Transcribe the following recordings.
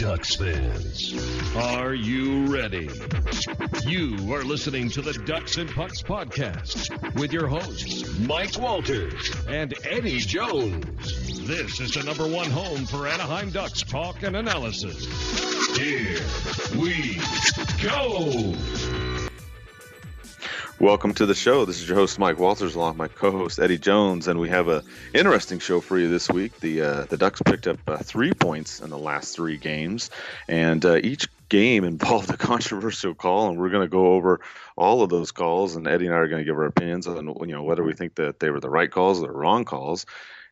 Ducks fans, are you ready? You are listening to the Ducks and Pucks podcast with your hosts, Mike Walters and Eddie Jones. This is the number one home for Anaheim Ducks talk and analysis. Here we go. Welcome to the show. This is your host, Mike Walters, along with my co-host, Eddie Jones, and we have an interesting show for you this week. The Ducks picked up 3 points in the last 3 games, and each game involved a controversial call, and we're going to go over all of those calls, and Eddie and I are going to give our opinions on whether we think that they were the right calls or the wrong calls.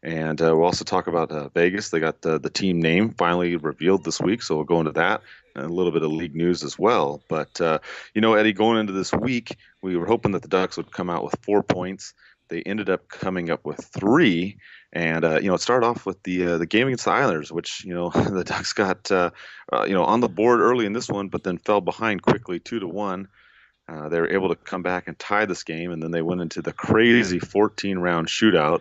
And we'll also talk about Vegas. They got the team name finally revealed this week, so we'll go into that and a little bit of league news as well. But, Eddie, going into this week, we were hoping that the Ducks would come out with 4 points. They ended up coming up with 3. And, it started off with the game against the Islanders, which, the Ducks got, on the board early in this one, but then fell behind quickly 2-1. They were able to come back and tie this game, and then they went into the crazy 14-round shootout.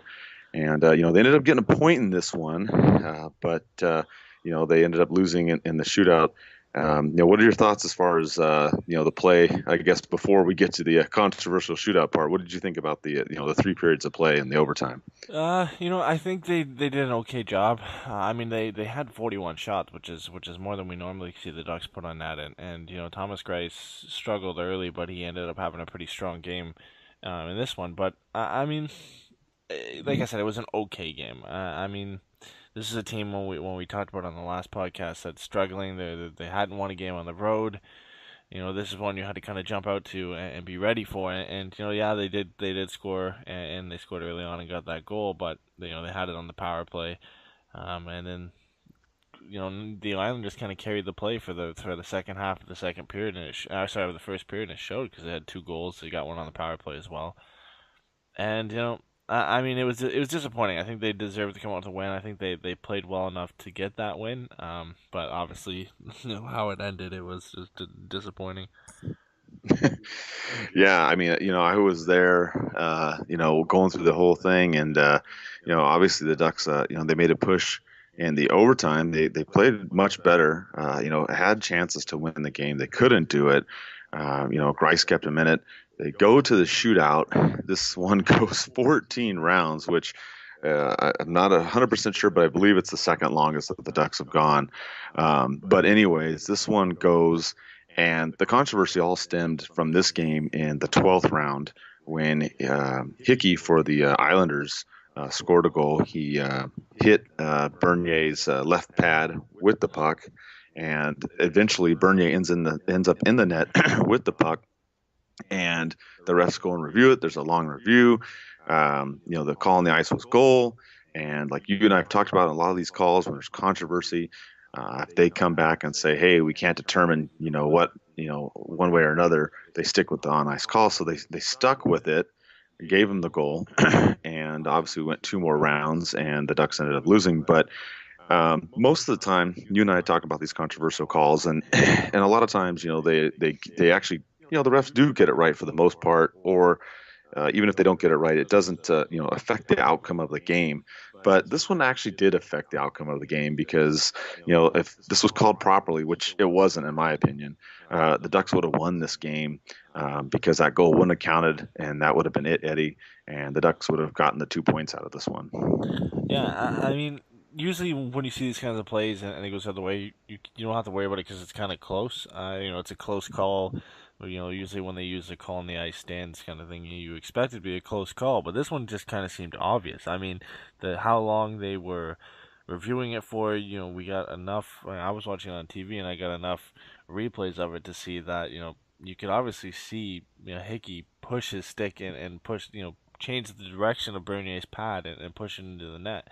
And, they ended up getting a point in this one, but they ended up losing in the shootout. What are your thoughts as far as, the play, I guess, before we get to the controversial shootout part? What did you think about the 3 periods of play and the overtime? I think they did an okay job. They had 41 shots, which is more than we normally see the Ducks put on net. And Thomas Greiss struggled early, but he ended up having a pretty strong game in this one. But, like I said, it was an okay game. This is a team when we talked about on the last podcast that's struggling. They hadn't won a game on the road. This is one you had to kind of jump out to and be ready for. And they did score, and they scored early on and got that goal. But they had it on the power play, and then the Islanders kind of carried the play for the second half of the second period, and the first period, and it showed because they had 2 goals. They got one on the power play as well, and it was disappointing. I think they deserved to come out to win. I think they played well enough to get that win. But obviously, how it ended, it was just disappointing. Yeah, I was there, going through the whole thing, and obviously the Ducks, they made a push in the overtime. They played much better. Had chances to win the game. They couldn't do it. Greiss kept them in it. They go to the shootout. This one goes 14 rounds, which I'm not 100% sure, but I believe it's the second longest that the Ducks have gone. But anyways, this one goes, and the controversy all stemmed from this game in the 12th round when Hickey for the Islanders scored a goal. He hit Bernier's left pad with the puck, and eventually Bernier ends up in the net with the puck. And the refs go and review it. There's a long review. The call on the ice was goal. And like you and I have talked about in a lot of these calls, when there's controversy, if they come back and say, hey, we can't determine, one way or another, they stick with the on-ice call. So they stuck with it, gave them the goal, and obviously went 2 more rounds, and the Ducks ended up losing. But most of the time, you and I talk about these controversial calls, and a lot of times, they actually, the refs do get it right for the most part, or even if they don't get it right, it doesn't, affect the outcome of the game. But this one actually did affect the outcome of the game because, if this was called properly, which it wasn't, in my opinion, the Ducks would have won this game because that goal wouldn't have counted, and that would have been it, Eddie, and the Ducks would have gotten the 2 points out of this one. Yeah, usually when you see these kinds of plays and it goes the other way, you don't have to worry about it because it's kind of close. It's a close call. Usually when they use the call on the ice stands kind of thing, you expect it to be a close call, but this one just kind of seemed obvious. How long they were reviewing it for, we got enough. I was watching it on TV, and I got enough replays of it to see that, you could obviously see, Hickey push his stick and push, change the direction of Bernier's pad and push it into the net.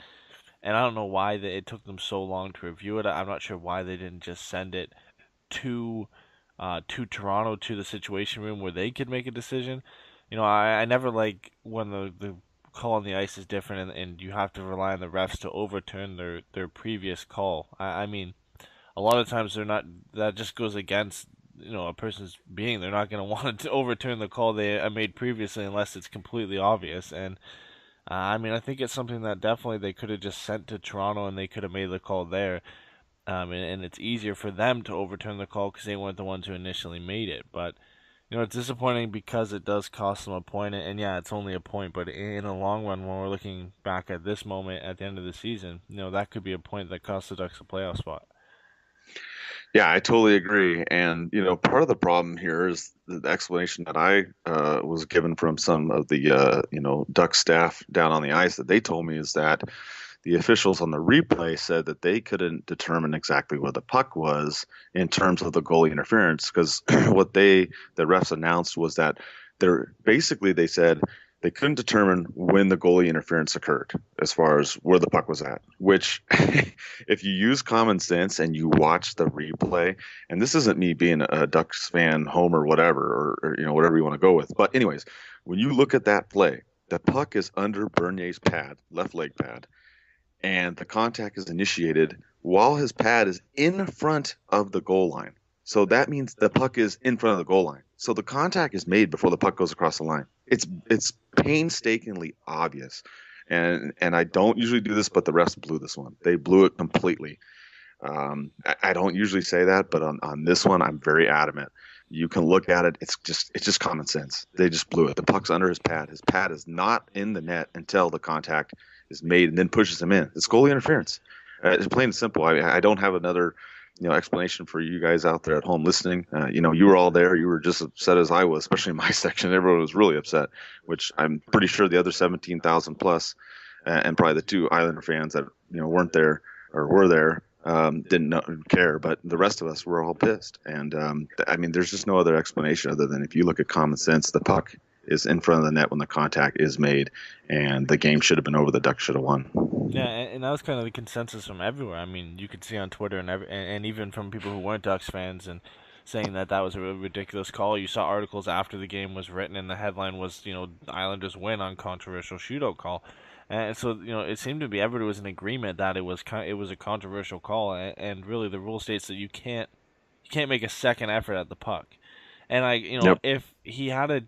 And I don't know why it took them so long to review it. I'm not sure why they didn't just send it to Toronto, to the situation room where they could make a decision. I never like when the call on the ice is different and you have to rely on the refs to overturn their previous call. A lot of times that just goes against a person's being. They're not going to want to overturn the call they made previously unless it's completely obvious. And I think it's something that definitely they could have just sent to Toronto and they could have made the call there. and it's easier for them to overturn the call because they weren't the ones who initially made it. But it's disappointing because it does cost them a point, and yeah, it's only a point. But in the long run, when we're looking back at this moment at the end of the season, that could be a point that costs the Ducks a playoff spot. Yeah, I totally agree. And, part of the problem here is the explanation that I was given from some of the, Duck staff down on the ice that they told me is that the officials on the replay said that they couldn't determine exactly where the puck was in terms of the goalie interference because what the refs announced was that they said they couldn't determine when the goalie interference occurred as far as where the puck was at, which if you use common sense and you watch the replay, and this isn't me being a Ducks fan, homer, whatever, or whatever you want to go with. But anyways, when you look at that play, the puck is under Bernier's pad, left leg pad, and the contact is initiated while his pad is in front of the goal line. So that means the puck is in front of the goal line. So the contact is made before the puck goes across the line. It's painstakingly obvious. And I don't usually do this, but the refs blew this one. They blew it completely. I don't usually say that, but on this one, I'm very adamant. You can look at it. It's just common sense. They just blew it. The puck's under his pad. His pad is not in the net until the contact is made and then pushes him in. It's goalie interference. It's plain and simple. I don't have another explanation for you guys out there at home listening. You were all there. You were just upset as I was, especially in my section. Everyone was really upset, which I'm pretty sure the other 17,000 plus and probably the two Islander fans that weren't there or were there didn't care, but the rest of us were all pissed. And there's just no other explanation other than if you look at common sense, the puck is in front of the net when the contact is made, and the game should have been over. The Ducks should have won. Yeah, and that was kind of the consensus from everywhere. I mean, you could see on Twitter and even from people who weren't Ducks fans and saying that was a really ridiculous call. You saw articles after the game was written, and the headline was, Islanders win on controversial shootout call. And so, it seemed to be everybody was in agreement that it was a controversial call, and really the rule states that you can't make a second effort at the puck. And Yep. if he had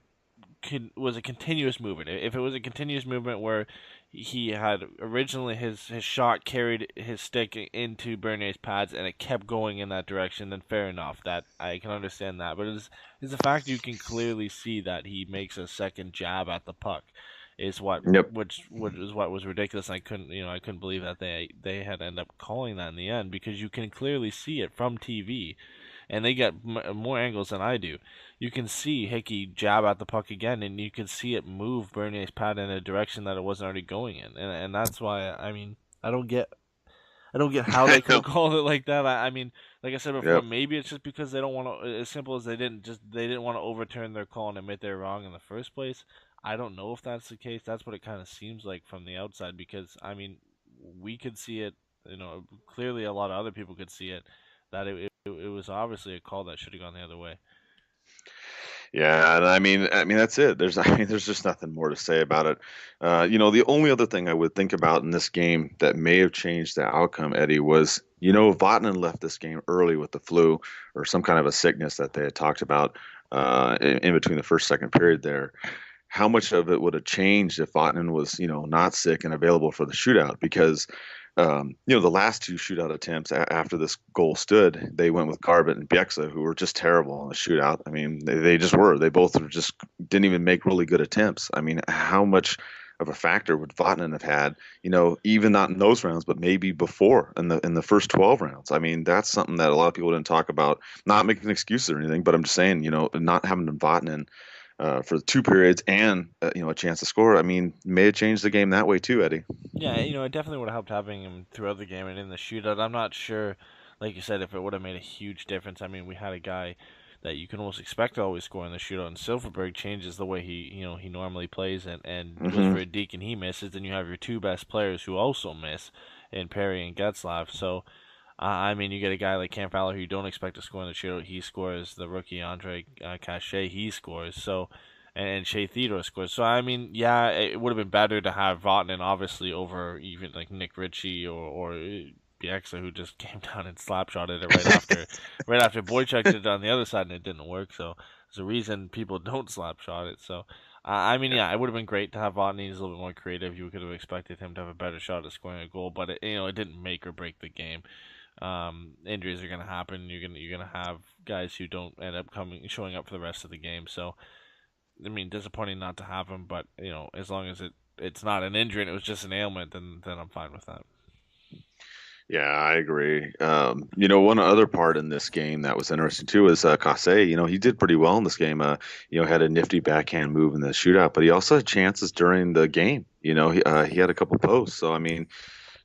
was a continuous movement, if it was a continuous movement where he had originally his shot carried his stick into Bernier's pads and it kept going in that direction, then fair enough. That I can understand that. But it's the fact you can clearly see that he makes a second jab at the puck is what Yep. which is what was ridiculous. And I couldn't believe that they had ended up calling that in the end because you can clearly see it from TV. And they get more angles than I do. You can see Hickey jab at the puck again, and you can see it move Bernier's pad in a direction that it wasn't already going in, and that's why I don't get how they could have called it like that. Like I said before, Yep. maybe it's just because they don't want to. As simple as they didn't want to overturn their call and admit they're wrong in the first place. I don't know if that's the case. That's what it kind of seems like from the outside because we could see it. Clearly a lot of other people could see it. That it was obviously a call that should have gone the other way. Yeah, and that's it. There's just nothing more to say about it. The only other thing I would think about in this game that may have changed the outcome, Eddie, was Vatanen left this game early with the flu or some kind of a sickness that they had talked about in between the first second period there. How much of it would have changed if Vatanen was not sick and available for the shootout? Because the last two shootout attempts after this goal stood, they went with Garbutt and Bieksa, who were just terrible in the shootout. They just were. They both just didn't even make really good attempts. How much of a factor would Vatanen have had, even not in those rounds, but maybe before in the first 12 rounds? That's something that a lot of people didn't talk about. Not making excuses or anything, but I'm just saying, not having Vatanen for 2 periods and a chance to score, may have changed the game that way too, Eddie. Yeah, it definitely would have helped having him throughout the game and in the shootout. I'm not sure, like you said, if it would have made a huge difference. We had a guy that you can almost expect to always score in the shootout, and Silverberg changes the way he normally plays and goes for a deke and he misses. Then you have your two best players who also miss in Perry and Getzlaff. So, you get a guy like Cam Fowler who you don't expect to score in the shootout. He scores. The rookie Andre Cachet, he scores. So, and Shea Theodore scores. So, yeah, it would have been better to have Vatanen obviously over even like Nick Ritchie or Bieksa, who just came down and slapshotted it right after Boychuk did it on the other side and it didn't work. So there's a reason people don't slapshot it. So yeah, it would have been great to have Vatanen. He's a little bit more creative. You could have expected him to have a better shot at scoring a goal, but it didn't make or break the game. injuries are going to happen. You're gonna have guys who don't end up showing up for the rest of the game. So, I mean, disappointing not to have him, but as long as it's not an injury and it was just an ailment, then I'm fine with that. Yeah, I agree. One other part in this game that was interesting too is Kase. He did pretty well in this game. Had a nifty backhand move in the shootout, but he also had chances during the game. He had a couple posts. So I mean,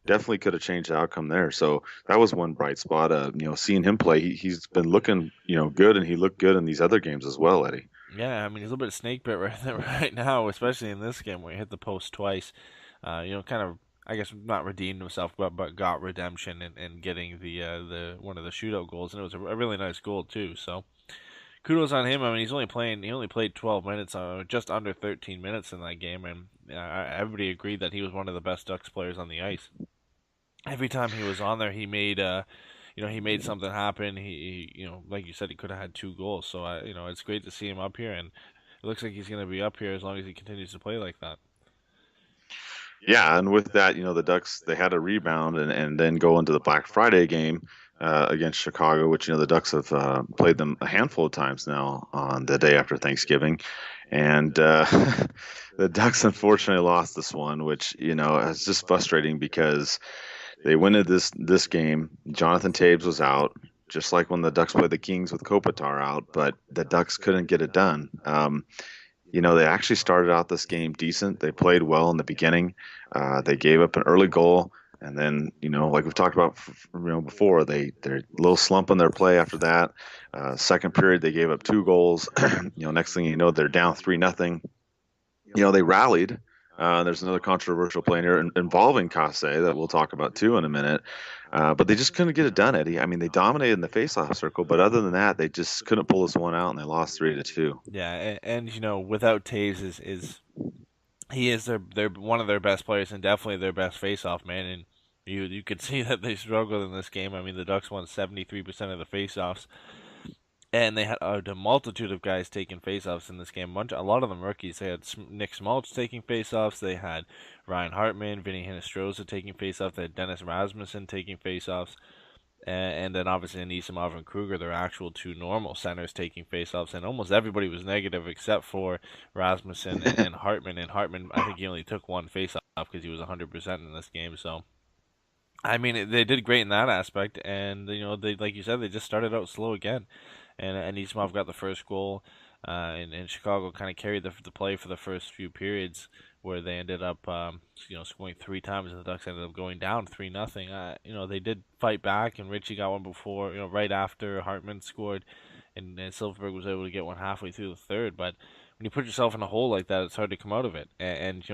definitely could have changed the outcome there. So that was one bright spot. Seeing him play, he's been looking, good, and he looked good in these other games as well, Eddie. Yeah, I mean, he's a little bit snake bit right now, especially in this game where he hit the post twice. Kind of, I guess, not redeemed himself, but got redemption and getting the one of the shootout goals, and it was a really nice goal too. So kudos on him. I mean, he only played 12 minutes, just under 13 minutes in that game, and everybody agreed that he was one of the best Ducks players on the ice. Every time he was on there, he made he made something happen. He like you said, he could have had 2 goals. So it's great to see him up here, and it looks like he's going to be up here as long as he continues to play like that. Yeah, and with that, the Ducks, they had a rebound and then go into the Black Friday game against Chicago, which the Ducks have played them a handful of times now on the day after Thanksgiving, and the Ducks unfortunately lost this one, which is just frustrating because they win this game. Jonathan Taves was out, just like when the Ducks played the Kings with Kopitar out, but the Ducks couldn't get it done. They actually started out this game decent. They played well in the beginning. They gave up an early goal, and then like we've talked about before, they're a little slump in their play after that. Second period, they gave up 2 goals. Next thing you know, they're down 3-0. They rallied. There's another controversial play here involving Kase that we'll talk about too in a minute. But they just couldn't get it done, Eddie. I mean, they dominated in the faceoff circle, but other than that, they just couldn't pull this one out, and they lost 3-2. Yeah, and without Taves he is their one of their best players and definitely their best faceoff man. And you could see that they struggled in this game. I mean, the Ducks won 73% of the faceoffs. And they had a multitude of guys taking faceoffs in this game. A lot of them rookies. They had Nick Smoltz taking faceoffs. They had Ryan Hartman, Vinny Hinostroza taking faceoffs. They had Dennis Rasmussen taking faceoffs. And then obviously Anisimov and Kruger, their actual 2 normal centers taking faceoffs. And almost everybody was negative except for Rasmussen and Hartman. And Hartman, I think he only took 1 faceoff because he was 100% in this game. So, I mean, they did great in that aspect. And, they, like you said, they just started out slow again. And Anisimov got the first goal, and Chicago kind of carried the play for the first few periods, where they ended up, scoring 3 times, and the Ducks ended up going down 3-0. They did fight back, and Richie got one before, right after Hartman scored, and Silfverberg was able to get one halfway through the third. But when you put yourself in a hole like that, it's hard to come out of it. And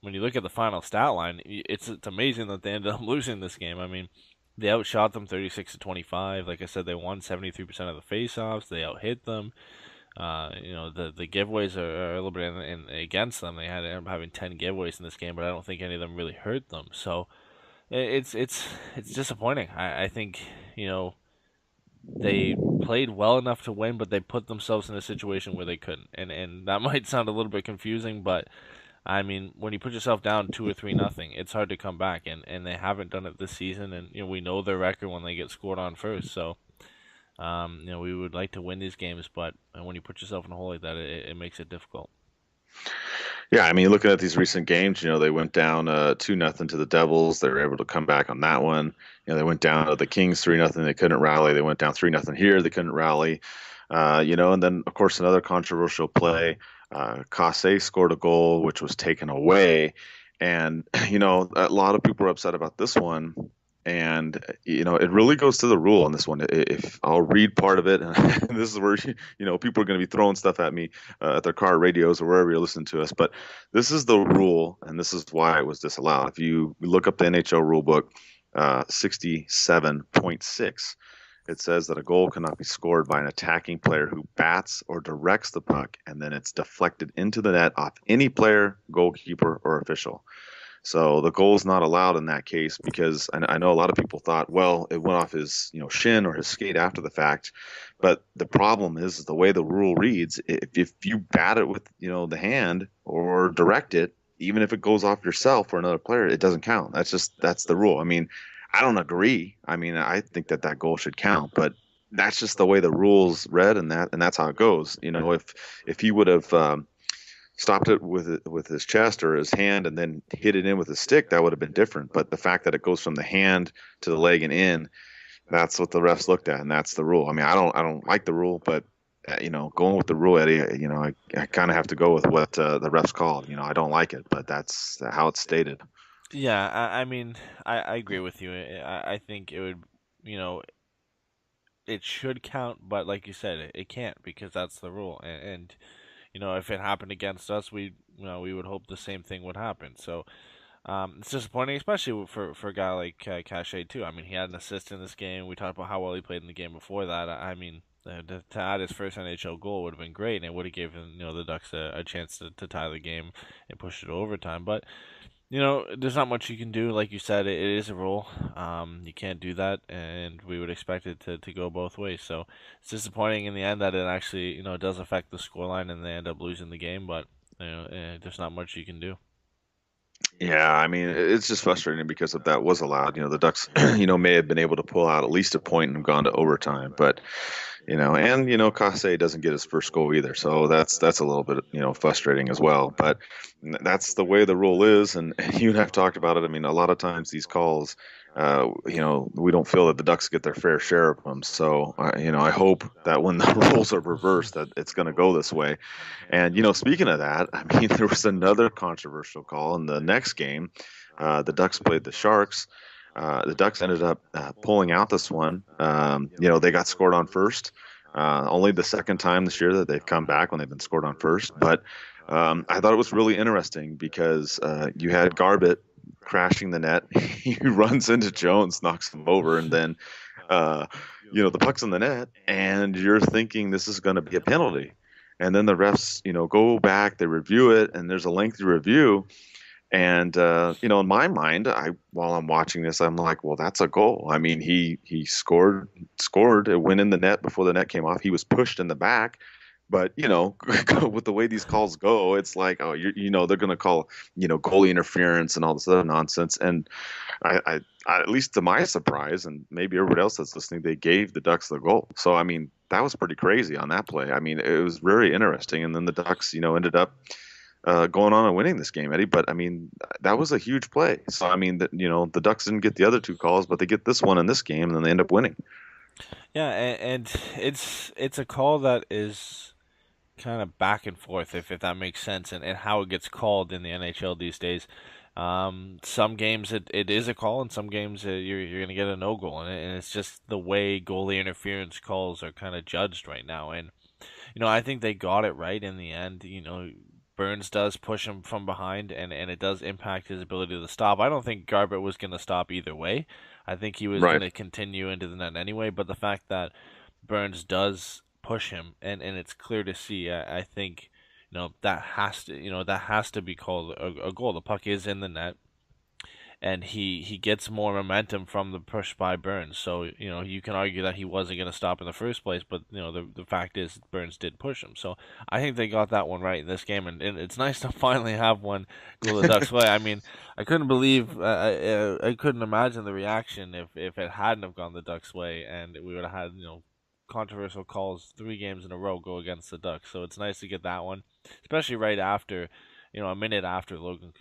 when you look at the final stat line, it's amazing that they ended up losing this game. I mean, they outshot them 36-25. Like I said, they won 73% of the faceoffs. They outhit them. The giveaways are a little bit against them. They ended up having 10 giveaways in this game, but I don't think any of them really hurt them. So it's disappointing. I think they played well enough to win, but they put themselves in a situation where they couldn't. And that might sound a little bit confusing, but I mean, when you put yourself down 2 or 3-0, it's hard to come back, and they haven't done it this season. And we know their record when they get scored on first. So, we would like to win these games, but when you put yourself in a hole like that, it makes it difficult. Yeah, I mean, looking at these recent games, they went down 2-0 to the Devils. They were able to come back on that one. They went down to the Kings 3-0. They couldn't rally. They went down 3-0 here. They couldn't rally. And then of course another controversial play. Kase scored a goal, which was taken away. And, a lot of people are upset about this one. And, it really goes to the rule on this one. If I'll read part of it, and this is where, people are going to be throwing stuff at me at their car radios or wherever you're listening to us. But this is the rule, and this is why it was disallowed. If you look up the NHL rule book, 67.6, it says that a goal cannot be scored by an attacking player who bats or directs the puck, and then it's deflected into the net off any player, goalkeeper, or official. So the goal is not allowed in that case because I know a lot of people thought, well, it went off his shin or his skate after the fact. But the problem is the way the rule reads, if you bat it with the hand or direct it, even if it goes off yourself or another player, it doesn't count. That's the rule. I mean, I don't agree. I mean, I think that goal should count, but that's just the way the rules read, and that's how it goes. If he would have stopped it with his chest or his hand and then hit it in with his stick, that would have been different. But the fact that it goes from the hand to the leg and in, that's what the refs looked at, and that's the rule. I mean, I don't like the rule, but going with the rule, Eddie, I kind of have to go with what the refs called. I don't like it, but that's how it's stated. Yeah, I mean, I agree with you. I think it would, you know, it should count, but like you said, it can't because that's the rule. And if it happened against us, we would hope the same thing would happen. So it's disappointing, especially for a guy like Cachet too. I mean, he had an assist in this game. We talked about how well he played in the game before that. I mean, to add his first NHL goal would have been great, and it would have given the Ducks a chance to tie the game and push it to overtime. But there's not much you can do. Like you said, it is a rule. You can't do that, and we would expect it to go both ways. So it's disappointing in the end that it actually, does affect the scoreline and they end up losing the game. But there's not much you can do. Yeah, I mean, it's just frustrating because if that was allowed, the Ducks, may have been able to pull out at least a point and have gone to overtime. But Kase doesn't get his first goal either, so that's a little bit frustrating as well. But that's the way the rule is, and you and I've talked about it. I mean, a lot of times these calls, we don't feel that the Ducks get their fair share of them. So I hope that when the rules are reversed, that it's going to go this way. And speaking of that, I mean, there was another controversial call in the next game. The Ducks played the Sharks. The Ducks ended up pulling out this one. They got scored on first. Only the second time this year that they've come back when they've been scored on first. But I thought it was really interesting because you had Garbett crashing the net. He runs into Jones, knocks him over, and then the puck's in the net, and you're thinking this is going to be a penalty. And then the refs, go back, they review it, and there's a lengthy review. And in my mind, while I'm watching this, I'm like, well, that's a goal. I mean, he scored. It went in the net before the net came off. He was pushed in the back, but with the way these calls go, it's like, oh, they're going to call goalie interference and all this other nonsense. And I at least to my surprise, and maybe everybody else that's listening, they gave the Ducks the goal. So I mean, that was pretty crazy on that play. I mean, it was very interesting. And then the Ducks, ended up going on and winning this game, Eddie. But I mean, that was a huge play. So I mean, the Ducks didn't get the other two calls, but they get this one in this game, and then they end up winning. Yeah, and it's a call that is kind of back and forth, if that makes sense, and how it gets called in the NHL these days. Some games it is a call, and some games you're going to get a no goal, and it's just the way goalie interference calls are kind of judged right now. And I think they got it right in the end. Burns does push him from behind, and it does impact his ability to stop. I don't think Garbett was going to stop either way. I think he was going to continue into the net anyway, but the fact that Burns does push him, and it's clear to see, I think, that has to be called a goal. The puck is in the net, and he gets more momentum from the push by Burns. So, you can argue that he wasn't going to stop in the first place, but, the fact is Burns did push him. So I think they got that one right in this game, and it's nice to finally have one go the Ducks' way. I mean, I couldn't believe, I couldn't imagine the reaction if it hadn't have gone the Ducks' way, and we would have had, controversial calls 3 games in a row go against the Ducks. So it's nice to get that one, especially right after, a minute after Logan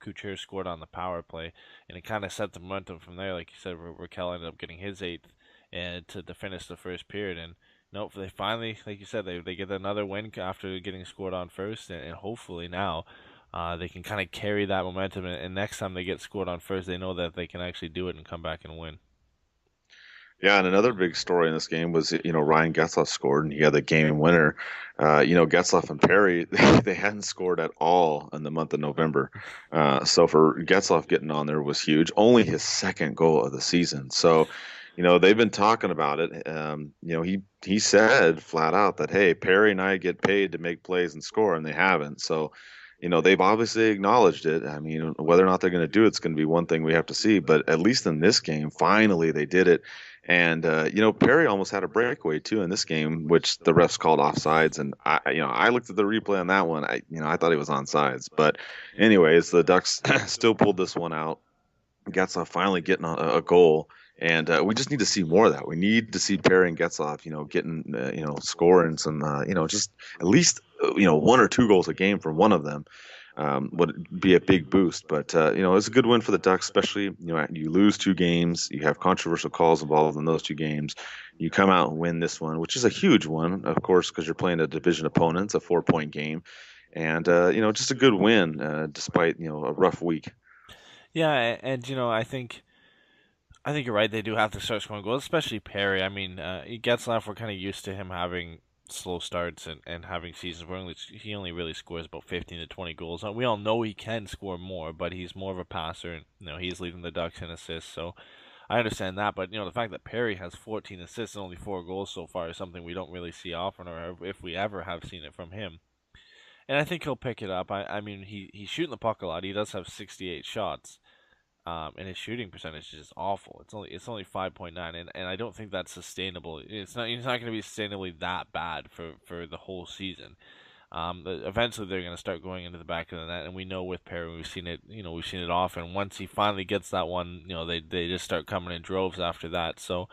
Couture scored on the power play, and it kind of set the momentum from there. Like you said, Raquel ended up getting his 8th and to finish the first period. And they finally, like you said, they get another win after getting scored on first, and hopefully now they can kind of carry that momentum. And next time they get scored on first, they know that they can actually do it and come back and win. Yeah, and another big story in this game was, Ryan Getzlaf scored, and he had the game winner. Getzlaf and Perry, they hadn't scored at all in the month of November. So for Getzlaf getting on there was huge. Only his second goal of the season. So, they've been talking about it. He said flat out that, hey, Perry and I get paid to make plays and score, and they haven't. So, they've obviously acknowledged it. I mean, whether or not they're going to do it's going to be one thing we have to see. But at least in this game, finally they did it. And, Perry almost had a breakaway, too, in this game, which the refs called offsides. And, I looked at the replay on that one. I thought he was onside. But anyways, the Ducks still pulled this one out. Getzlaf finally getting a goal, and we just need to see more of that. We need to see Perry and Getzlaf, getting scoring some, just at least 1 or 2 goals a game from one of them. Would be a big boost. But it's a good win for the Ducks, especially you lose 2 games, you have controversial calls involved in those 2 games. You come out and win this one, which is a huge one, of course, because you're playing a division opponent. It's a 4-point game, and just a good win despite a rough week. Yeah, and I think you're right. They do have to start scoring goals, especially Perry. I mean, Getzlaf, we're kind of used to him having slow starts and having seasons where he only really scores about 15 to 20 goals. We all know he can score more, but he's more of a passer, and he's leading the Ducks in assists. So I understand that, but the fact that Perry has 14 assists and only 4 goals so far is something we don't really see often, or if we ever have seen it from him. And I think he'll pick it up. I mean, he's shooting the puck a lot. He does have 68 shots. And his shooting percentage is awful. It's only 5.9, and I don't think that's sustainable. He's not going to be sustainably that bad for the whole season. Eventually they're going to start going into the back of the net, and we know with Perry we've seen it often. Once he finally gets that one, they just start coming in droves after that. So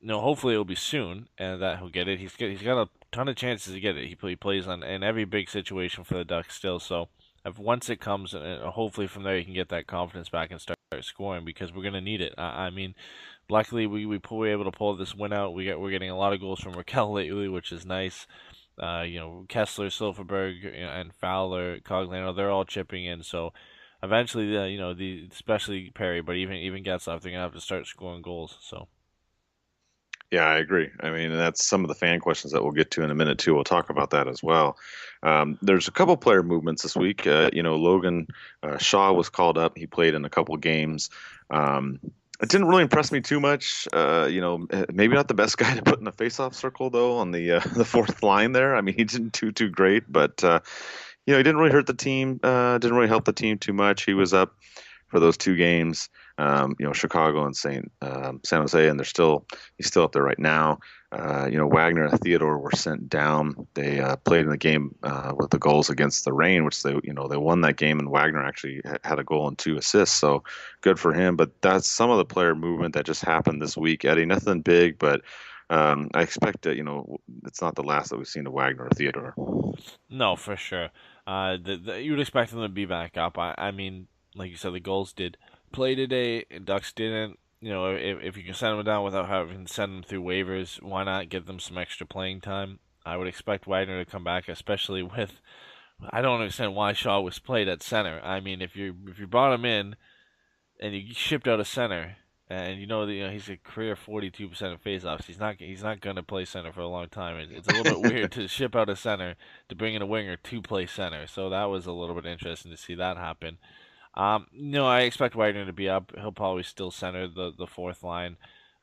hopefully it'll be soon, and that he'll get it. He's got a ton of chances to get it. He plays in every big situation for the Ducks still, so. Once it comes, hopefully from there you can get that confidence back and start scoring, because we're going to need it. I mean, luckily we were able to pull this win out. We're getting a lot of goals from Raquel lately, which is nice. Kessler, Silverberg, and Fowler, Cogliano, they're all chipping in. So eventually, especially Perry, but even Getzlaf, they're going to have to start scoring goals. So. Yeah, I agree. I mean, that's some of the fan questions that we'll get to in a minute too. We'll talk about that as well. There's a couple player movements this week. Logan Shaw was called up. He played in a couple games. It didn't really impress me too much. Maybe not the best guy to put in the faceoff circle though on the the fourth line there. I mean, he didn't do too great, but he didn't really hurt the team. Didn't really help the team too much. He was up for those 2 games. Chicago and San Jose, and he's still up there right now. Wagner and Theodore were sent down. They played in the game with the goals against the Reign, which they won that game, and Wagner actually had a goal and 2 assists, so good for him. But that's some of the player movement that just happened this week, Eddie. Nothing big, but I expect that it's not the last that we've seen of Wagner or Theodore. No, for sure. You would expect them to be back up. I mean, like you said, the goals did play today, and Ducks didn't. If you can send them down without having to send them through waivers, why not give them some extra playing time? I would expect Wagner to come back, especially with. I don't understand why Shaw was played at center. I mean, if you brought him in and you shipped out a center, and he's a career 42% of faceoffs, he's not going to play center for a long time. It's a little bit weird to ship out a center to bring in a winger to play center. So that was a little bit interesting to see that happen. I expect Wagner to be up. He'll probably still center the fourth line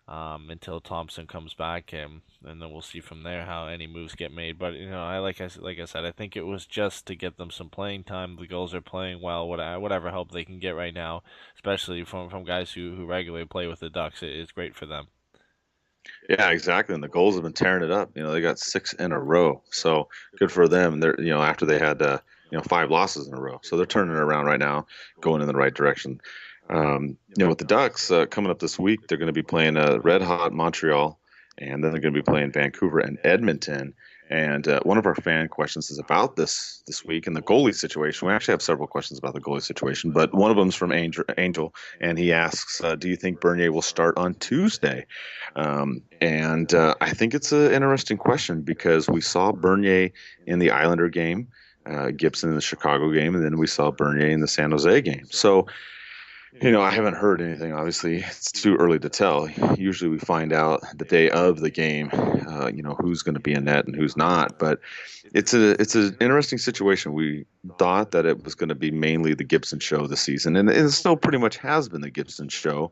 until Thompson comes back, and then we'll see from there how any moves get made. But like I said, I think it was just to get them some playing time. The goals are playing well. Whatever help they can get right now, especially from guys who regularly play with the Ducks, it's great for them. Yeah, exactly. And the goals have been tearing it up. They got 6 in a row, so good for them. They're after they had 5 losses in a row, so they're turning it around right now, going in the right direction. With the Ducks coming up this week, they're going to be playing Red Hot Montreal, and then they're going to be playing Vancouver and Edmonton. And one of our fan questions is about this week and the goalie situation. We actually have several questions about the goalie situation, but one of them is from Angel, and he asks, do you think Bernier will start on Tuesday? And I think it's an interesting question, because we saw Bernier in the Islander game, Gibson in the Chicago game, and then we saw Bernier in the San Jose game. So, I haven't heard anything. Obviously, it's too early to tell. Usually we find out the day of the game, who's going to be in net and who's not. But it's an interesting situation. We thought that it was going to be mainly the Gibson show this season, and it still pretty much has been the Gibson show.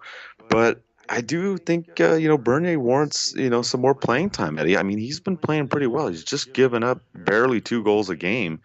But I do think, Bernier warrants, some more playing time, Eddie. I mean, he's been playing pretty well. He's just given up barely 2 goals a game.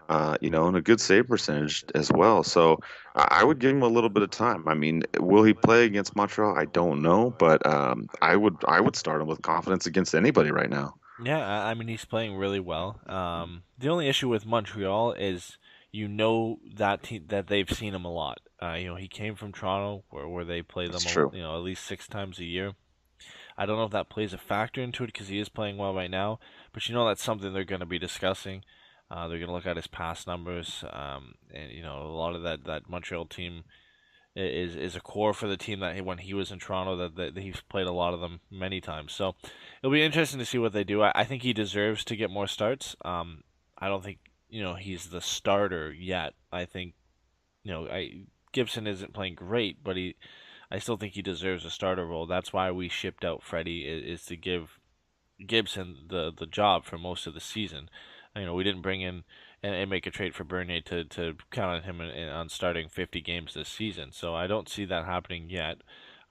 And a good save percentage as well. So I would give him a little bit of time. I mean, will he play against Montreal? I don't know, but I would start him with confidence against anybody right now. Yeah, I mean, he's playing really well. The only issue with Montreal is, you know that team that they've seen him a lot. He came from Toronto, where they play That's them, true. at least 6 times a year. I don't know if that plays a factor into it because he is playing well right now, but that's something they're going to be discussing. They're going to look at his past numbers, and a lot of that Montreal team is a core for the team that when he was in Toronto that he's played a lot of them many times. So it'll be interesting to see what they do. I think he deserves to get more starts. I don't think he's the starter yet. I think Gibson isn't playing great, but I still think he deserves a starter role. That's why we shipped out Freddie is to give Gibson the job for most of the season. We didn't bring in and make a trade for Bernier to count on him on starting 50 games this season. So I don't see that happening yet.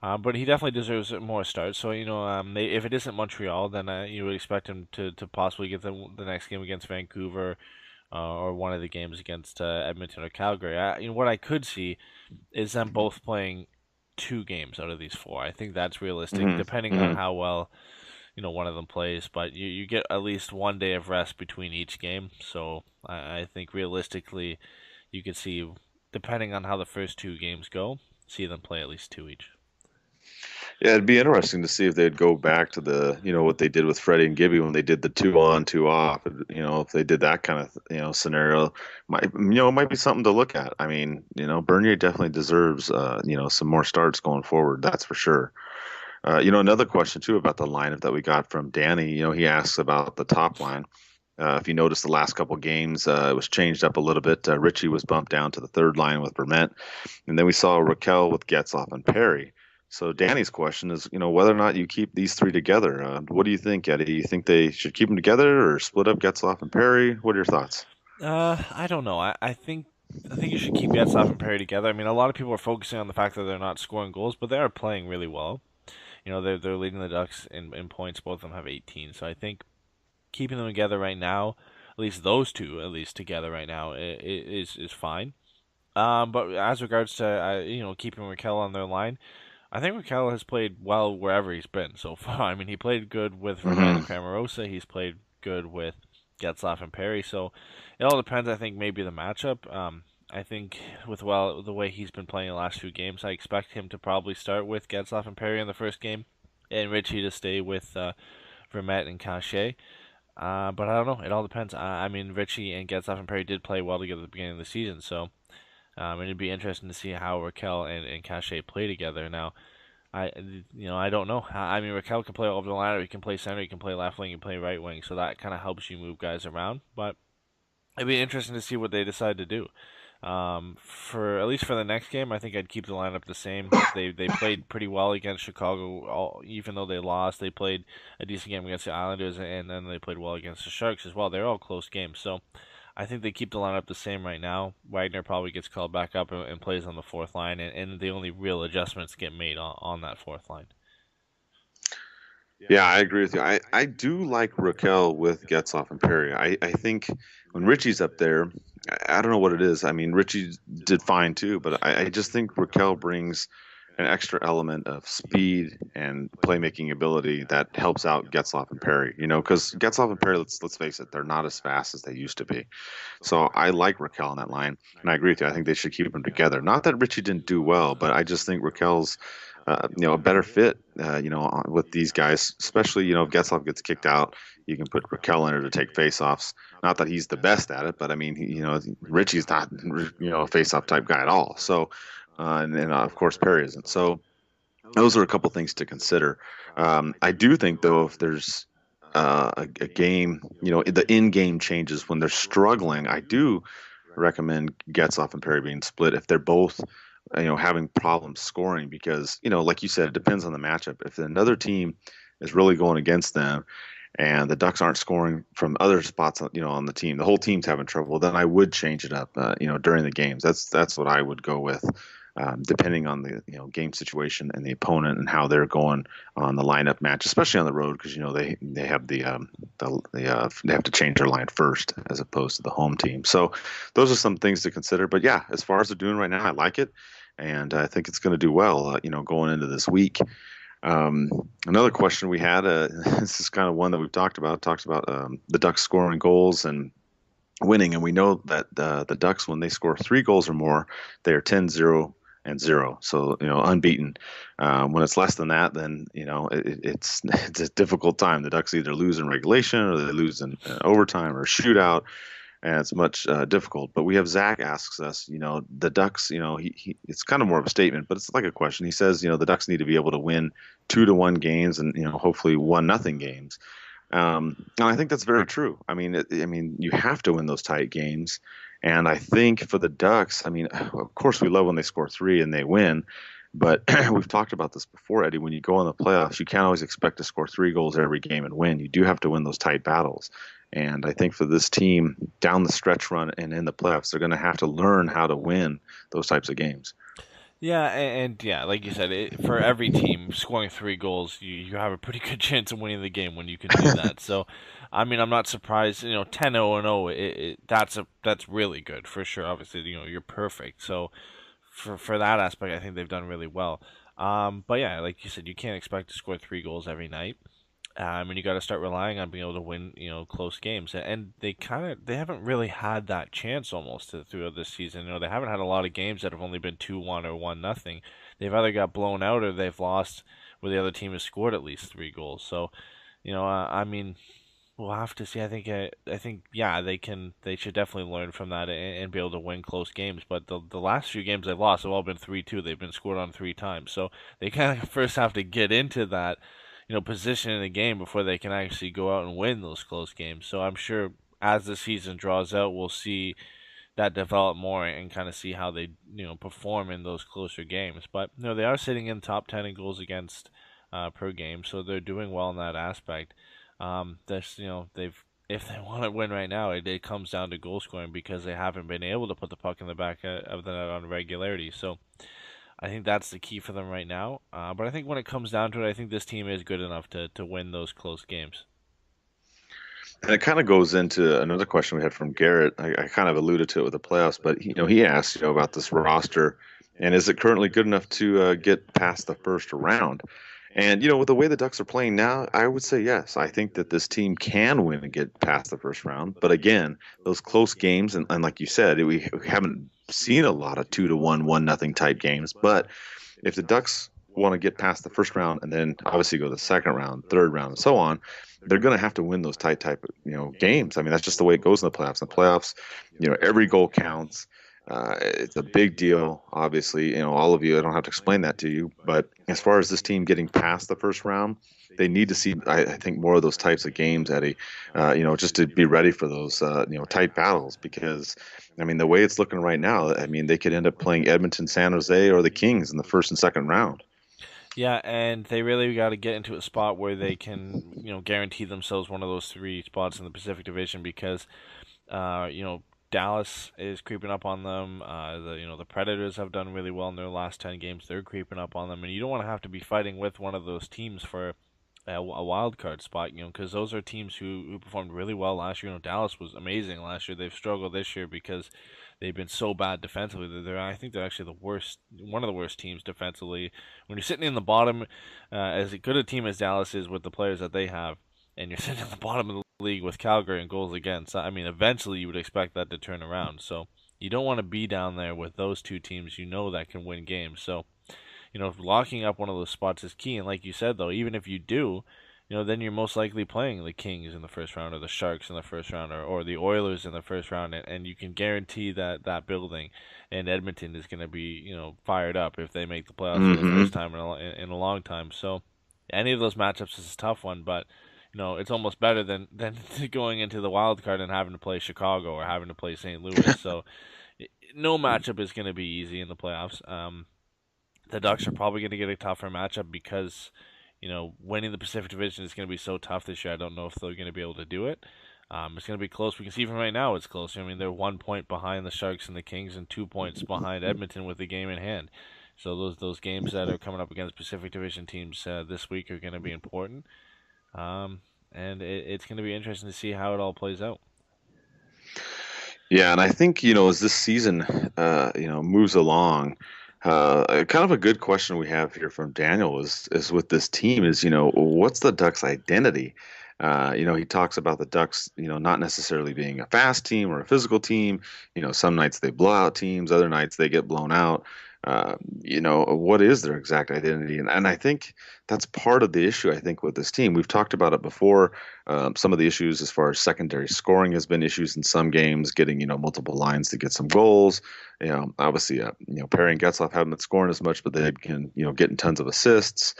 But he definitely deserves more starts. So if it isn't Montreal, then you would expect him to possibly get the next game against Vancouver, or one of the games against Edmonton or Calgary. What I could see is them both playing 2 games out of these 4. I think that's realistic, Hmm. depending on Hmm. how well one of them plays. But you get at least one day of rest between each game. So I think realistically, you could see, depending on how the first 2 games go, see them play at least 2 each. Yeah, it'd be interesting to see if they'd go back to what they did with Freddie and Gibby when they did the 2 on, 2 off. If they did that kind of, scenario, might be something to look at. I mean, Bernier definitely deserves, some more starts going forward. That's for sure. Another question too about the lineup that we got from Danny. He asks about the top line. If you notice the last couple games, it was changed up a little bit. Richie was bumped down to the third line with Vermette, and then we saw Raquel with Getzlaf and Perry. So Danny's question is, whether or not you keep these 3 together. What do you think, Eddie? Do you think they should keep them together or split up Getzlaf and Perry? What are your thoughts? I don't know. I think you should keep Getzlaf and Perry together. I mean, a lot of people are focusing on the fact that they're not scoring goals, but they are playing really well. They're leading the Ducks in points. Both of them have 18. So I think keeping them together right now, at least those 2, at least together right now, is fine. But as regards to keeping Raquel on their line, I think Raquel has played well wherever he's been so far. I mean, he played good with Vermette Hmm. and Cramarosa. He's played good with Getzlaf and Perry. So it all depends. I think maybe the matchup. I think with the way he's been playing the last 2 games, I expect him to probably start with Getzlaf and Perry in the first game, and Richie to stay with Vermette and Cachet. But I don't know. It all depends. I mean, Richie and Getzlaf and Perry did play well together at the beginning of the season, so it'd be interesting to see how Raquel and Cachet play together. Now, I don't know. I mean, Raquel can play all over the line. He can play center. He can play left wing. He can play right wing. So that kind of helps you move guys around. But it'd be interesting to see what they decide to do. For at least for the next game, I think I'd keep the lineup the same. They played pretty well against Chicago, even though they lost. They played a decent game against the Islanders, and then they played well against the Sharks as well. They're all close games, so I think they keep the lineup the same right now. Wagner probably gets called back up and plays on the fourth line, and the only real adjustments get made on that fourth line. Yeah, I agree with you. I do like Raquel with Getzlaf and Perry. I think when Richie's up there, I don't know what it is. I mean, Richie did fine too, but I just think Raquel brings an extra element of speed and playmaking ability that helps out Getzlaf and Perry. Because Getzlaf and Perry, let's face it, they're not as fast as they used to be. So I like Raquel on that line, and I agree with you. I think they should keep them together. Not that Richie didn't do well, but I just think Raquel's a better fit, with these guys, especially, if Getzlaf gets kicked out, you can put Raquel in there to take faceoffs. Not that he's the best at it, but I mean, Richie's not, a faceoff type guy at all. So, and of course, Perry isn't. So those are a couple things to consider. I do think, though, if there's a game, the in-game changes when they're struggling, I do recommend Getzlaf and Perry being split if they're both having problems scoring because, like you said, it depends on the matchup. If another team is really going against them and the Ducks aren't scoring from other spots, on the team, the whole team's having trouble, then I would change it up, during the games. That's what I would go with, depending on the, game situation and the opponent and how they're going on the lineup match, especially on the road because, they have they have to change their line first as opposed to the home team. So those are some things to consider. But yeah, as far as they're doing right now, I like it. And I think it's going to do well, going into this week. Another question we had, this is kind of one that we've talked about the Ducks scoring goals. And winning. And we know that the Ducks, when they score 3 goals or more, they are 10-0-0. So, unbeaten. When it's less than that, then, it's a difficult time. The Ducks either lose in regulation or they lose in overtime or shootout, and it's much difficult. But we have Zach asks us, the Ducks, it's kind of more of a statement, but it's like a question. He says, the Ducks need to be able to win 2-1 games and, hopefully 1-0 games. And I think that's very true. I mean, you have to win those tight games. And I think for the Ducks, I mean, of course, we love when they score 3 and they win. But we've talked about this before, Eddie. When you go in the playoffs, you can't always expect to score 3 goals every game and win. You do have to win those tight battles. And I think for this team, down the stretch run and in the playoffs, they're going to have to learn how to win those types of games. Yeah, and yeah, like you said, for every team, scoring 3 goals, you have a pretty good chance of winning the game when you can do that. So, I mean, I'm not surprised. 10-0-0, that's really good for sure. Obviously, you're perfect. So, for that aspect, I think they've done really well. But yeah, like you said, you can't expect to score 3 goals every night. And you got to start relying on being able to win, close games. And they haven't really had that chance almost throughout this season. They haven't had a lot of games that have only been 2-1 or 1-0. They've either got blown out or they've lost where the other team has scored at least 3 goals. So, I mean, we'll have to see. Yeah, they should definitely learn from that and be able to win close games. But the last few games they've lost have all been 3-2. They've been scored on 3 times. So they kind of first have to get into that position in the game before they can actually go out and win those close games. So I'm sure as the season draws out, we'll see that develop more and kind of see how they, perform in those closer games. But, they are sitting in top 10 in goals against per game, so they're doing well in that aspect. If they want to win right now, it comes down to goal scoring because they haven't been able to put the puck in the back of the net on regularity. So I think that's the key for them right now. But I think when it comes down to it, I think this team is good enough to win those close games. And it kind of goes into another question we had from Garrett. I kind of alluded to it with the playoffs, but he asked about this roster, and is it currently good enough to get past the first round? And with the way the Ducks are playing now, I would say yes. I think that this team can win and get past the first round. But again, those close games, and like you said, we haven't seen a lot of 2-1, 1-0 type games. But if the Ducks want to get past the first round and then obviously go to the second round, third round, and so on, they're going to have to win those tight type games. I mean, that's just the way it goes in the playoffs. In the playoffs, every goal counts. It's a big deal, obviously. All of you, I don't have to explain that to you. But as far as this team getting past the first round, they need to see, I think, more of those types of games, Eddie, just to be ready for those, tight battles. Because, I mean, the way it's looking right now, I mean, they could end up playing Edmonton, San Jose, or the Kings in the first and second round. Yeah, and they really got to get into a spot where they can, guarantee themselves one of those 3 spots in the Pacific Division because, Dallas is creeping up on them. The Predators have done really well in their last 10 games. They're creeping up on them, and you don't want to have to be fighting with one of those teams for a wild card spot, because those are teams who performed really well last year. Dallas was amazing last year. They've struggled this year because they've been so bad defensively. I think they're actually one of the worst teams defensively. When you're sitting in the bottom, as good a team as Dallas is with the players that they have, and you're sitting at the bottom of the league with Calgary and goals against, I mean, eventually you would expect that to turn around. So you don't want to be down there with those two teams that can win games. So, locking up one of those spots is key. And like you said, though, even if you do, then you're most likely playing the Kings in the first round or the Sharks in the first round or the Oilers in the first round. And you can guarantee that building and Edmonton is going to be, fired up if they make the playoffs for the first time in a long time. So any of those matchups is a tough one, but it's almost better than going into the wild card and having to play Chicago or having to play St. Louis. So no matchup is going to be easy in the playoffs. The Ducks are probably going to get a tougher matchup because, winning the Pacific Division is going to be so tough this year. I don't know if they're going to be able to do it. It's going to be close. We can see from right now it's close. I mean, they're 1 point behind the Sharks and the Kings and 2 points behind Edmonton with the game in hand. So those games that are coming up against Pacific Division teams this week are going to be important. And it's going to be interesting to see how it all plays out. Yeah, and I think, as this season, moves along, kind of a good question we have here from Daniel is with this team is, what's the Ducks' identity? He talks about the Ducks, not necessarily being a fast team or a physical team. Some nights they blow out teams, other nights they get blown out. What is their exact identity? And I think that's part of the issue, I think, with this team. We've talked about it before. Some of the issues as far as secondary scoring has been issues in some games, getting, multiple lines to get some goals. Obviously, Perry and Getzlaf haven't been scoring as much, but they can, getting tons of assists.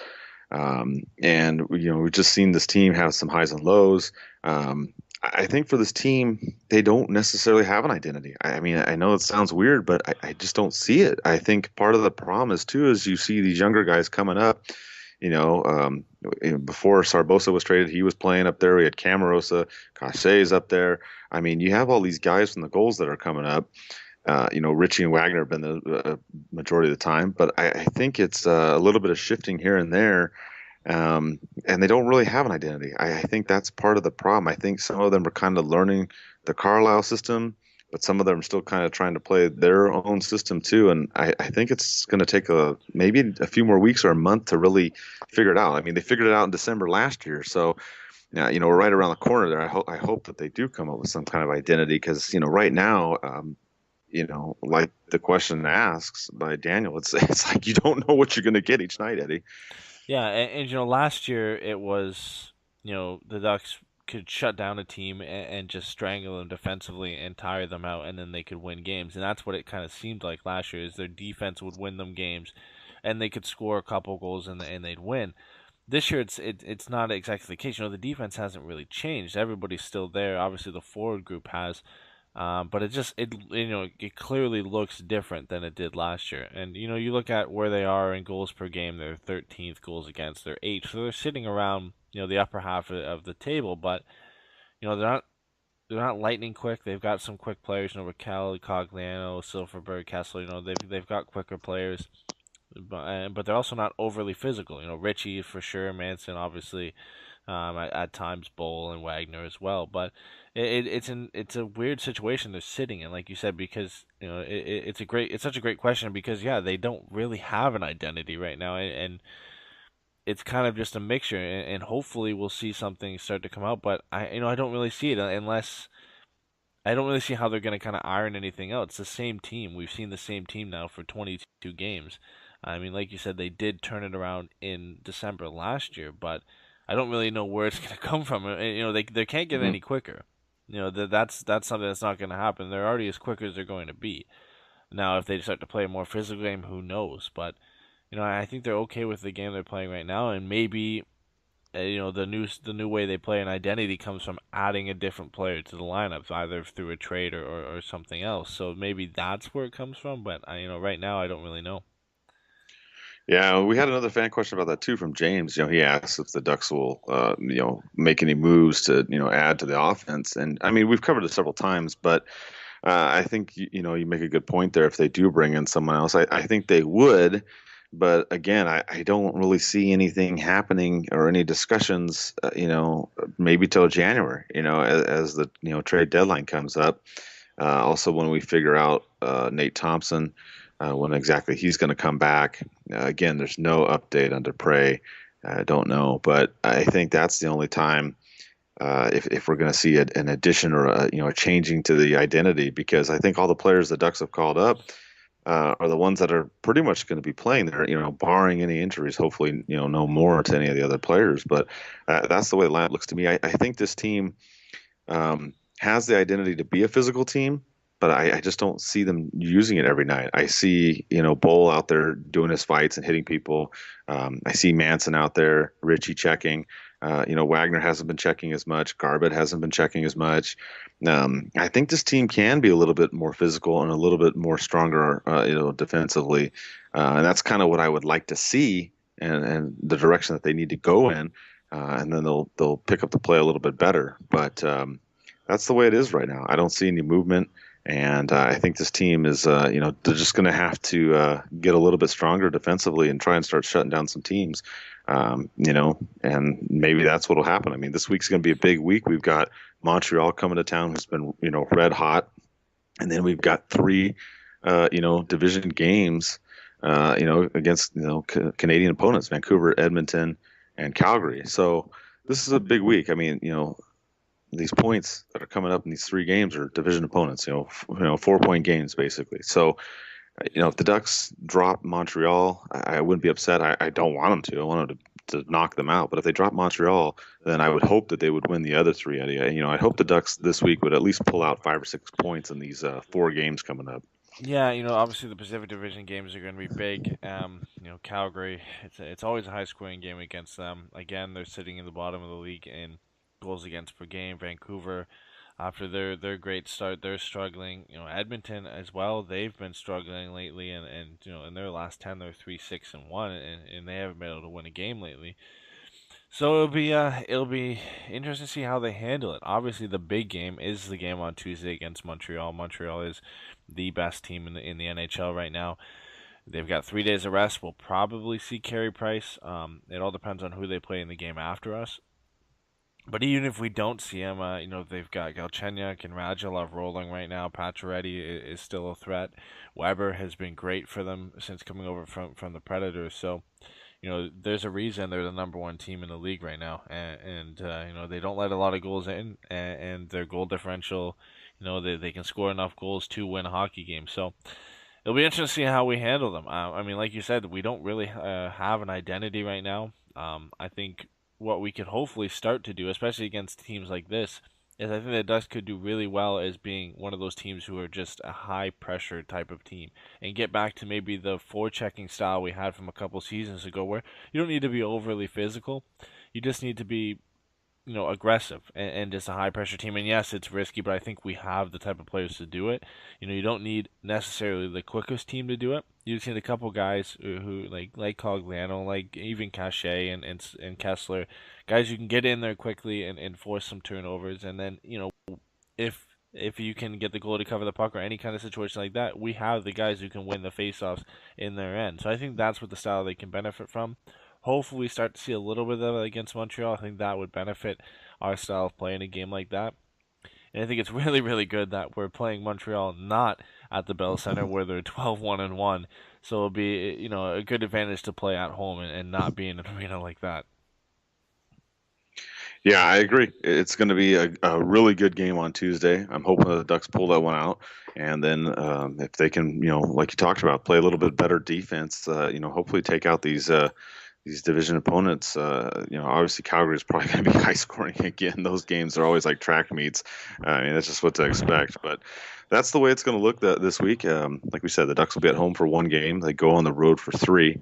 And we've just seen this team have some highs and lows. I think for this team, they don't necessarily have an identity. I mean, I know it sounds weird, but I just don't see it. I think part of the problem is too is you see these younger guys coming up. Before Sarbosa was traded, he was playing up there. We had Camarosa, Cachet's up there. I mean, you have all these guys from the goals that are coming up. Richie and Wagner have been the majority of the time, but I think it's a little bit of shifting here and there, and they don't really have an identity. I think that's part of the problem. I think some of them are kind of learning the Carlisle system, but some of them are still kind of trying to play their own system too, and I think it's going to take maybe a few more weeks or a month to really figure it out. I mean, they figured it out in December last year, so we're right around the corner there. I hope that they do come up with some kind of identity because, right now, like the question asks by Daniel, it's like you don't know what you're going to get each night, Eddie. Yeah, and last year it was, the Ducks could shut down a team and just strangle them defensively and tire them out, and then they could win games. And that's what it kind of seemed like last year, is their defense would win them games, and they could score a couple goals and they'd win. This year it's not exactly the case. The defense hasn't really changed. Everybody's still there. Obviously, the forward group has. But it clearly looks different than it did last year. And you look at where they are in goals per game. They're 13th goals against. They're 8th, so they're sitting around the upper half of the table. But they're not lightning quick. They've got some quick players. Raquel, Cogliano, Silverberg, Kessler. They've got quicker players. But they're also not overly physical. Richie for sure, Manson obviously, at times Bowl and Wagner as well. But it's a weird situation they're sitting in, like you said, because it's such a great question because they don't really have an identity right now, and it's kind of just a mixture, and hopefully we'll see something start to come out. But I don't really see it unless. I don't really see how they're going to kind of iron anything out. It's the same team. We've seen the same team now for 22 games. I mean, like you said, they did turn it around in December last year, but I don't really know where it's going to come from. They can't get any quicker. That's something that's not going to happen. They're already as quick as they're going to be. Now, if they start to play a more physical game, who knows? But I think they're okay with the game they're playing right now, and maybe the new way they play an identity comes from adding a different player to the lineup, either through a trade or something else. So maybe that's where it comes from. But right now I don't really know. Yeah, we had another fan question about that too from James. He asked if the Ducks will, make any moves to, add to the offense. And I mean, we've covered it several times, but I think you make a good point there. If they do bring in someone else, I think they would. But again, I don't really see anything happening or any discussions, maybe till January, as the trade deadline comes up. Also, when we figure out Nate Thompson. When exactly he's going to come back. Again, there's no update on Dupre. I don't know, but I think that's the only time if we're going to see an addition or a changing to the identity, because I think all the players the Ducks have called up are the ones that are pretty much going to be playing there, barring any injuries. Hopefully, no more to any of the other players. But that's the way the lineup looks to me. I think this team has the identity to be a physical team, but I just don't see them using it every night. I see, Bowl out there doing his fights and hitting people. I see Manson out there, Richie checking. Wagner hasn't been checking as much. Garbutt hasn't been checking as much. I think this team can be a little bit more physical and a little bit more stronger, defensively. And that's kind of what I would like to see and the direction that they need to go in. And then they'll pick up the play a little bit better. But that's the way it is right now. I don't see any movement. And I think this team is, they're just going to have to get a little bit stronger defensively and try and start shutting down some teams, and maybe that's what will happen. I mean, this week's going to be a big week. We've got Montreal coming to town, who's been, red hot. And then we've got 3, division games, against, Canadian opponents, Vancouver, Edmonton, and Calgary. So, this is a big week. I mean, these points that are coming up in these three games are division opponents. 4-point games basically. So, if the Ducks drop Montreal, I wouldn't be upset. I don't want them to. I want them to knock them out. But if they drop Montreal, then I would hope that they would win the other three. I hope the Ducks this week would at least pull out 5 or 6 points in these 4 games coming up. Yeah, obviously the Pacific Division games are going to be big. Calgary, it's always a high-scoring game against them. Again, they're sitting in the bottom of the league in goals against per game. Vancouver, after their great start, they're struggling. Edmonton as well. They've been struggling lately, and in their last 10, they're 3-6-1, and they haven't been able to win a game lately. So it'll be interesting to see how they handle it. Obviously, the big game is the game on Tuesday against Montreal. Montreal is the best team in the NHL right now. They've got 3 days of rest. We'll probably see Carey Price. It all depends on who they play in the game after us. But even if we don't see him, they've got Galchenyuk and Radulov rolling right now. Pacioretty is still a threat. Weber has been great for them since coming over from the Predators. So, there's a reason they're the number one team in the league right now, and they don't let a lot of goals in, and their goal differential, they can score enough goals to win a hockey game. So it'll be interesting to see how we handle them. Like you said, we don't really have an identity right now. I think what we could hopefully start to do, especially against teams like this, is I think the Ducks could do really well as being one of those teams who are just a high-pressure type of team and get back to maybe the forechecking style we had from a couple seasons ago where you don't need to be overly physical. You just need to be, aggressive and just a high-pressure team. And yes, it's risky, but I think we have the type of players to do it. You don't need necessarily the quickest team to do it. You just need a couple guys who like Cogliano, like even Cachet and Kessler, guys who can get in there quickly and force some turnovers. And then, if you can get the goal to cover the puck or any kind of situation like that, we have the guys who can win the faceoffs in their end. So I think that's what the style they can benefit from. Hopefully we start to see a little bit of it against Montreal. I think that would benefit our style of play in a game like that. And I think it's really, really good that we're playing Montreal not at the Bell Center where they're 12-1-1. So it'll be, a good advantage to play at home and not be in an arena like that. Yeah, I agree. It's going to be a really good game on Tuesday. I'm hoping the Ducks pull that one out. And then if they can, like you talked about, play a little bit better defense, hopefully take out these division opponents. Obviously Calgary is probably going to be high scoring again. Those games are always like track meets. That's just what to expect. But that's the way it's going to look this week. Like we said, the Ducks will be at home for 1 game. They go on the road for 3.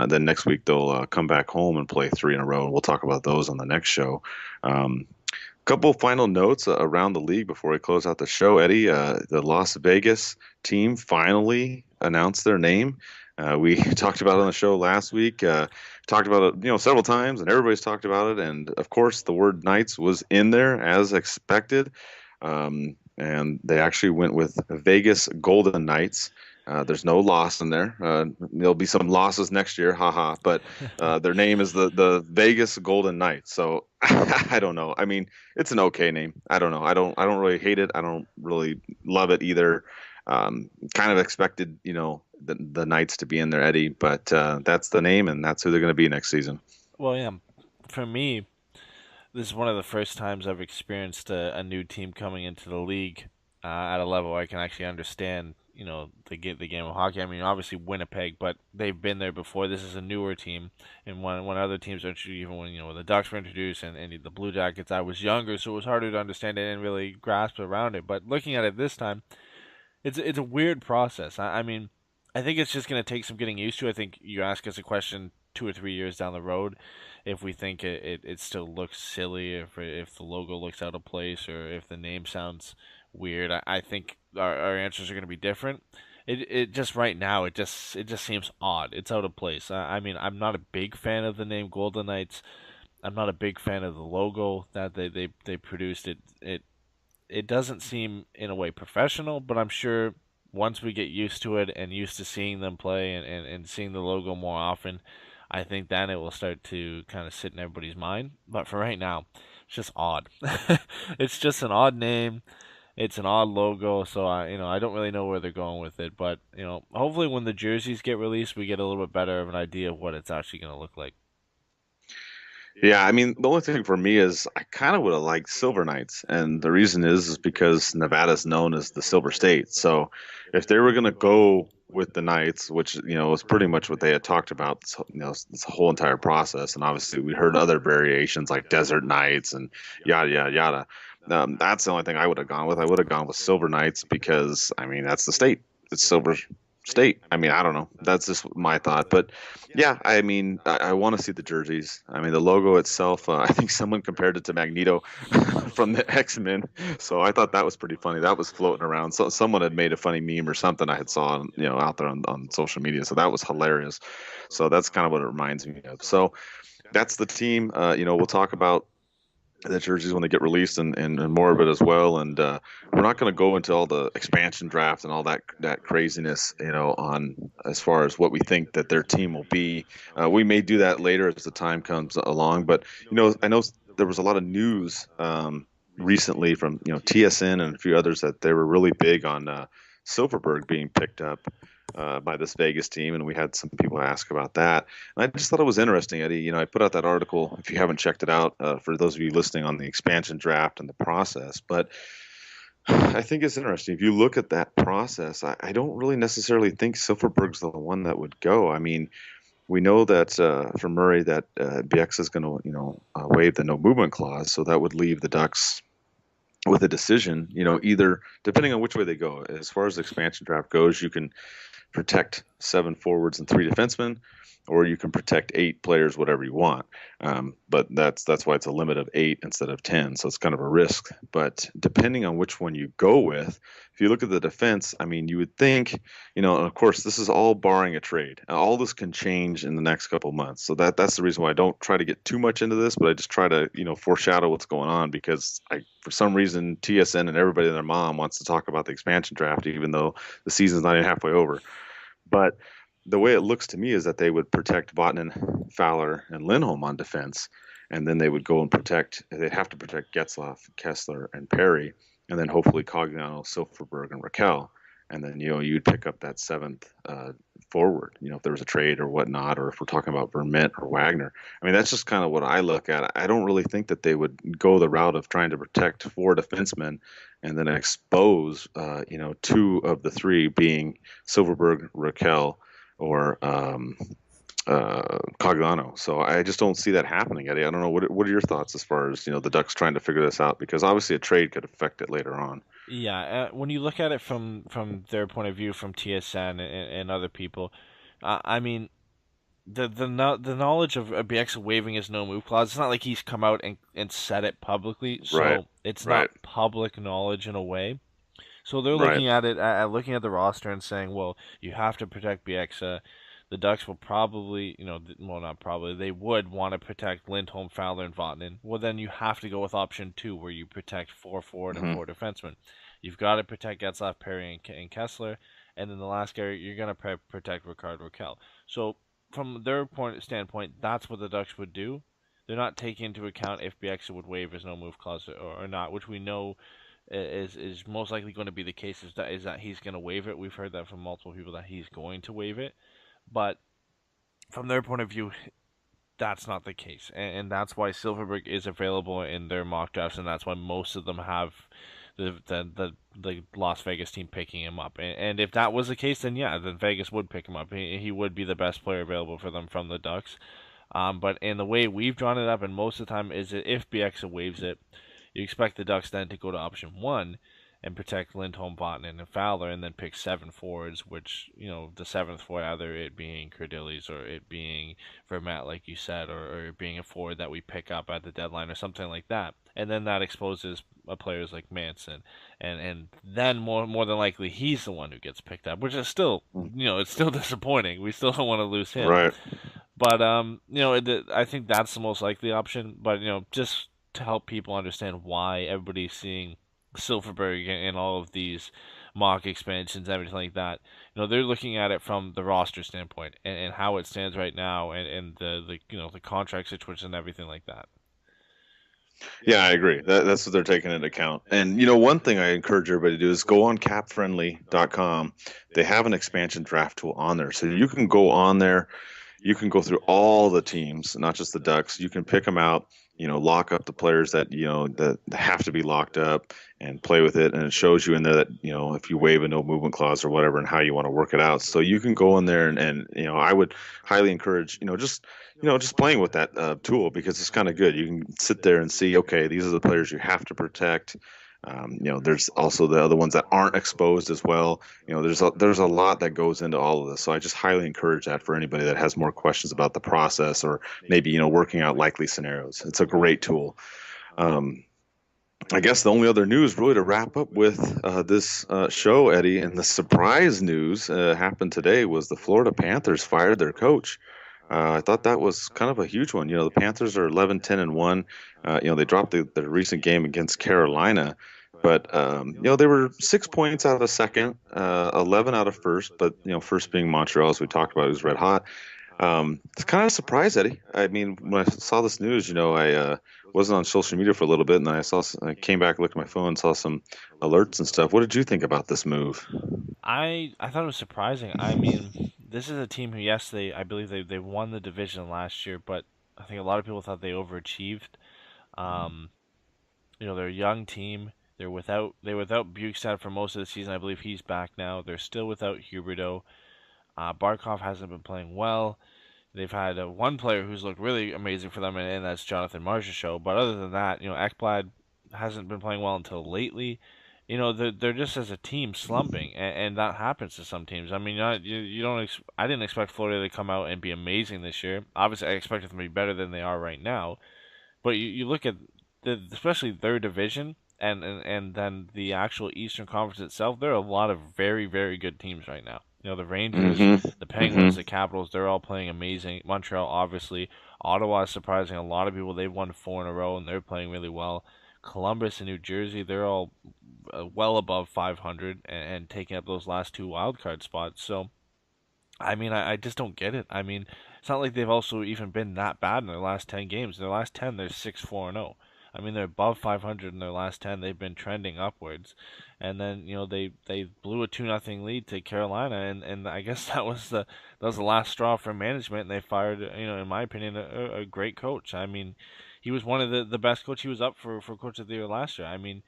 Then next week they'll come back home and play 3 in a row. We'll talk about those on the next show. Couple final notes around the league before we close out the show. Eddie, the Las Vegas team finally announced their name. We talked about it on the show last week. Talked about it, several times, and everybody's talked about it. And of course, the word Knights was in there as expected. And they actually went with Vegas Golden Knights. There's no loss in there. There'll be some losses next year, haha. But their name is the Vegas Golden Knights. So I don't know. I mean, it's an okay name. I don't know. I don't really hate it. I don't really love it either. Kind of expected, the Knights to be in there, Eddie. But that's the name, and that's who they're going to be next season. Well, yeah. For me, this is one of the first times I've experienced a new team coming into the league at a level where I can actually understand, the game of hockey. I mean, obviously Winnipeg, but they've been there before. This is a newer team, and when other teams are introduced, even when the Ducks were introduced and the Blue Jackets, I was younger, so it was harder to understand it and really grasp around it. But looking at it this time, it's a weird process. I mean, I think it's just going to take some getting used to. I think you ask us a question 2 or 3 years down the road, if we think it still looks silly, if the logo looks out of place, or if the name sounds weird. I think our answers are going to be different. It just right now it just seems odd. It's out of place. I mean, I'm not a big fan of the name Golden Knights. I'm not a big fan of the logo that they produced. It doesn't seem in a way professional, but I'm sure once we get used to it and used to seeing them play and seeing the logo more often, I think then it will start to kind of sit in everybody's mind. But for right now, it's just odd. It's just an odd name. It's an odd logo, so I don't really know where they're going with it. But hopefully when the jerseys get released, we get a little bit better of an idea of what it's actually going to look like. Yeah, I mean, the only thing for me is I kind of would have liked Silver Knights, and the reason is because Nevada's known as the Silver State. So if they were going to go with the Knights, which was pretty much what they had talked about, this whole entire process, and obviously we heard other variations like Desert Knights and yada yada yada. That's the only thing I would have gone with. I would have gone with Silver Knights because I mean that's the state. It's Silver State. I mean, I don't know. That's just my thought, but yeah, I mean, I want to see the jerseys. I mean, the logo itself, I think someone compared it to Magneto from the X-Men. So I thought that was pretty funny. That was floating around. So someone had made a funny meme or something I had saw, out there on social media. So that was hilarious. So that's kind of what it reminds me of. So that's the team. We'll talk about the jerseys when they get released and more of it as well. And we're not going to go into all the expansion draft and all that craziness, on as far as what we think that their team will be. We may do that later as the time comes along. But, I know there was a lot of news recently from, TSN and a few others that they were really big on Silverberg being picked up by this Vegas team, and we had some people ask about that. And I just thought it was interesting, Eddie. I put out that article. If you haven't checked it out, for those of you listening on the expansion draft and the process, but I think it's interesting. If you look at that process, I don't really necessarily think Silverberg's the one that would go. I mean, we know that for Murray that BX is going to, waive the no movement clause, so that would leave the Ducks with a decision, either depending on which way they go. As far as the expansion draft goes, you can protect 7 forwards and 3 defensemen, or you can protect 8 players, whatever you want. But that's why it's a limit of 8 instead of 10. So it's kind of a risk. But depending on which one you go with, if you look at the defense, I mean, you would think, and of course, this is all barring a trade. All this can change in the next couple of months. So that's the reason why I don't try to get too much into this, but I just try to, foreshadow what's going on because for some reason, TSN and everybody and their mom wants to talk about the expansion draft, even though the season's not even halfway over. But the way it looks to me is that they would protect Vatanen, Fowler, and Lindholm on defense, and then they would go and they'd have to protect Getzlaf, Kessler, and Perry, and then hopefully Cogliano, Silverberg, and Raquel. And then, you'd pick up that 7th forward, if there was a trade or whatnot, or if we're talking about Vermette or Wagner. I mean, that's just kind of what I look at. I don't really think that they would go the route of trying to protect 4 defensemen and then expose, 2 of the 3 being Silverberg, Raquel, or Cogliano. So I just don't see that happening, Eddie. I don't know. What are your thoughts as far as, the Ducks trying to figure this out? Because obviously a trade could affect it later on. Yeah, when you look at it from their point of view, from TSN and other people, I mean, the knowledge of BX waiving his no move clause, it's not like he's come out and said it publicly, so it's not public knowledge in a way. So they're looking at it, looking at the roster and saying, well, you have to protect BX. The Ducks will probably, not probably, they would want to protect Lindholm, Fowler, and Vatanen. Well, then you have to go with option 2, where you protect 4 forward and 4 defensemen. You've got to protect Getzlaf, Perry, and Kessler, and then the last guy, you're going to protect Rickard Raquel. So from their standpoint, that's what the Ducks would do. They're not taking into account if BX would waive his no-move clause or not, which we know is most likely going to be the case, is that he's going to waive it. We've heard that from multiple people that he's going to waive it. But from their point of view, that's not the case. And that's why Silverberg is available in their mock drafts, and that's why most of them have the Las Vegas team picking him up. And if that was the case, then Vegas would pick him up. He would be the best player available for them from the Ducks. But in the way we've drawn it up, and most of the time, is that if BX waives it, you expect the Ducks then to go to option 1 and protect Lindholm, Vatanen, and Fowler, and then pick 7 forwards, which, the 7th forward, either it being Cordillis or it being Vermette, like you said, or it being a forward that we pick up at the deadline or something like that. And then that exposes players like Manson. And then more than likely he's the one who gets picked up, which is still, it's still disappointing. We still don't want to lose him. Right. But, I think that's the most likely option. But, just to help people understand why everybody's seeing Silverberg and all of these mock expansions, everything like that, they're looking at it from the roster standpoint and how it stands right now, and the contract situation and everything like that. Yeah, I agree. That's what they're taking into account. And one thing I encourage everybody to do is go on capfriendly.com. They have an expansion draft tool on there, so you can go on there. you can go through all the teams, not just the Ducks. You can pick them out, lock up the players that, that have to be locked up and play with it. And it shows you in there that, if you waive a no movement clause or whatever and how you want to work it out. So you can go in there and I would highly encourage, just playing with that tool, because it's kind of good. You can sit there and see, okay, these are the players you have to protect. There's also the other ones that aren't exposed as well. There's a lot that goes into all of this. So I just highly encourage that for anybody that has more questions about the process, or maybe, working out likely scenarios. It's a great tool. I guess the only other news really to wrap up with this show, Eddie, and the surprise news happened today was the Florida Panthers fired their coach. I thought that was kind of a huge one. The Panthers are 11-10-1. They dropped the recent game against Carolina, but they were 6 points out of second, 11 out of first. But first being Montreal, as we talked about, it was red hot. It's kind of a surprise, Eddie. I mean, when I saw this news, I wasn't on social media for a little bit, and then I came back, looked at my phone, saw some alerts and stuff. What did you think about this move? I thought it was surprising. I mean, this is a team who, yes, I believe they won the division last year, but I think a lot of people thought they overachieved. They're a young team. They're without Bukestad for most of the season. I believe he's back now. They're still without Huberdeau. Barkov hasn't been playing well. They've had one player who's looked really amazing for them, and that's Jonathan Marchessault. But other than that, Ekblad hasn't been playing well until lately. They're just as a team slumping, and that happens to some teams. I mean, you don't. I didn't expect Florida to come out and be amazing this year. Obviously, I expected them to be better than they are right now. But you look at especially their division, and then the actual Eastern Conference itself. There are a lot of very, very good teams right now. The Rangers, the Penguins, the Capitals, they're all playing amazing. Montreal, obviously. Ottawa is surprising a lot of people. They've won 4 in a row, and they're playing really well. Columbus and New Jersey, they're all well above 500 and taking up those last 2 wildcard spots. So, I mean, I just don't get it. I mean, it's not like they've also even been that bad in their last 10 games. In their last 10, they're 6-4-0. I mean, they're above 500 in their last 10. They've been trending upwards. And then, they blew a 2-0 lead to Carolina, and I guess that was the last straw for management, and they fired, in my opinion, a great coach. I mean, he was one of the best coach. He was up for Coach of the Year last year. I mean,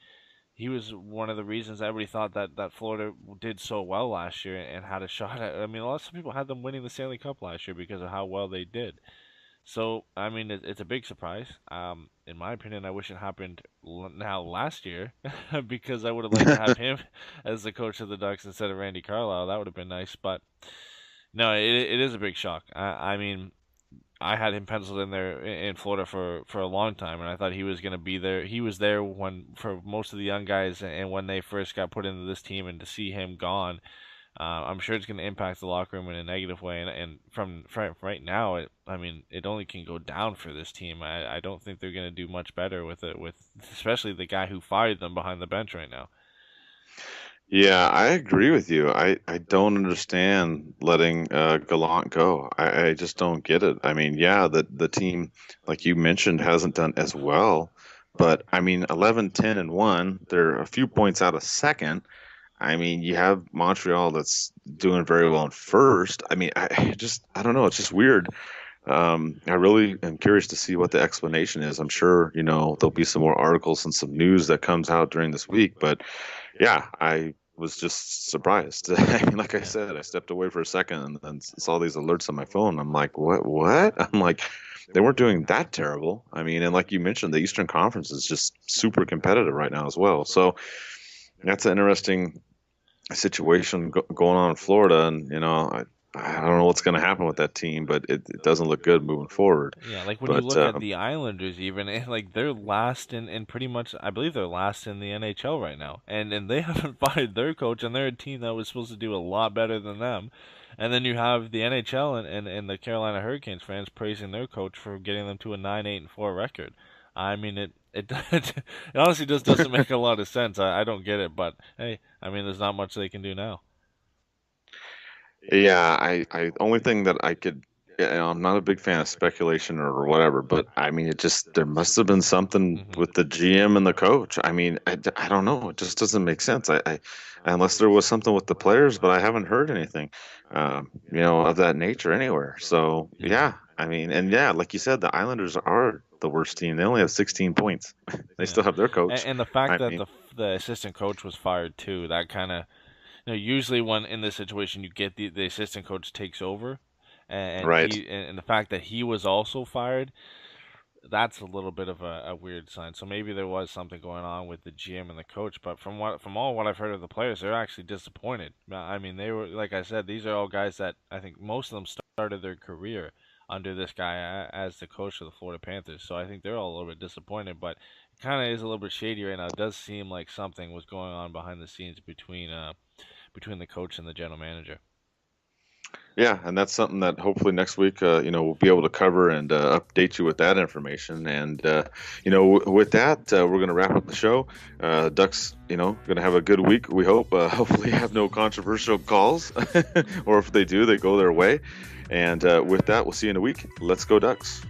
he was one of the reasons everybody thought that Florida did so well last year and had a shot at. I mean, some people had them winning the Stanley Cup last year because of how well they did. So, I mean, it's a big surprise. In my opinion, I wish it happened last year because I would have liked to have him as the coach of the Ducks instead of Randy Carlyle. That would have been nice. But, no, it is a big shock. I mean, I had him penciled in there in Florida for a long time, and I thought he was going to be there. He was there for most of the young guys, and when they first got put into this team, and to see him gone, I'm sure it's going to impact the locker room in a negative way. And from right now, it only can go down for this team. I don't think they're going to do much better with especially the guy who fired them behind the bench right now. Yeah, I agree with you. I don't understand letting Gallant go. I just don't get it. I mean, yeah, the team, like you mentioned, hasn't done as well. But, I mean, 11-10-1, they're a few points out of second. I mean, you have Montreal that's doing very well in first. I mean, I don't know. It's just weird. I really am curious to see what the explanation is. I'm sure, there'll be some more articles and some news that comes out during this week. But, yeah, I was just surprised. I mean, like I said, I stepped away for a second and then saw these alerts on my phone. I'm like, what? I'm like, they weren't doing that terrible. I mean, and like you mentioned, the Eastern Conference is just super competitive right now as well. So that's an interesting situation going on in Florida, and I don't know what's going to happen with that team, but it doesn't look good moving forward. Yeah, like when you look at the Islanders, even like they're last in pretty much, I believe they're last in the NHL right now, and they haven't fired their coach, and they're a team that was supposed to do a lot better than them. And then you have the NHL and the Carolina Hurricanes fans praising their coach for getting them to a 9-8-4 record. I mean, it honestly just doesn't make a lot of sense. I don't get it, but hey, I mean, there's not much they can do now. Yeah, I only thing that I could Yeah, I'm not a big fan of speculation or whatever, but I mean, there must have been something Hmm. with the GM and the coach. I mean, I don't know. It just doesn't make sense. Unless there was something with the players, but I haven't heard anything, of that nature anywhere. So Yeah. yeah, I mean, and yeah, like you said, the Islanders are the worst team. They only have 16 points. They Yeah, still have their coach. and the fact I that mean, the assistant coach was fired too, that kind of, usually when in this situation you get the assistant coach takes over, and right. the fact that he was also fired, that's a little bit of a weird sign. So maybe there was something going on with the GM and the coach. But from all what I've heard of the players, they're actually disappointed. I mean, they were, like I said, these are all guys that I think most of them started their career under this guy as the coach of the Florida Panthers. So I think they're all a little bit disappointed. But it kind of is a little bit shady right now. It does seem like something was going on behind the scenes between the coach and the general manager. Yeah, and that's something that hopefully next week, we'll be able to cover and update you with that information. And with that, we're going to wrap up the show. Ducks, going to have a good week. We hope. Hopefully, have no controversial calls, or if they do, they go their way. And with that, we'll see you in a week. Let's go, Ducks.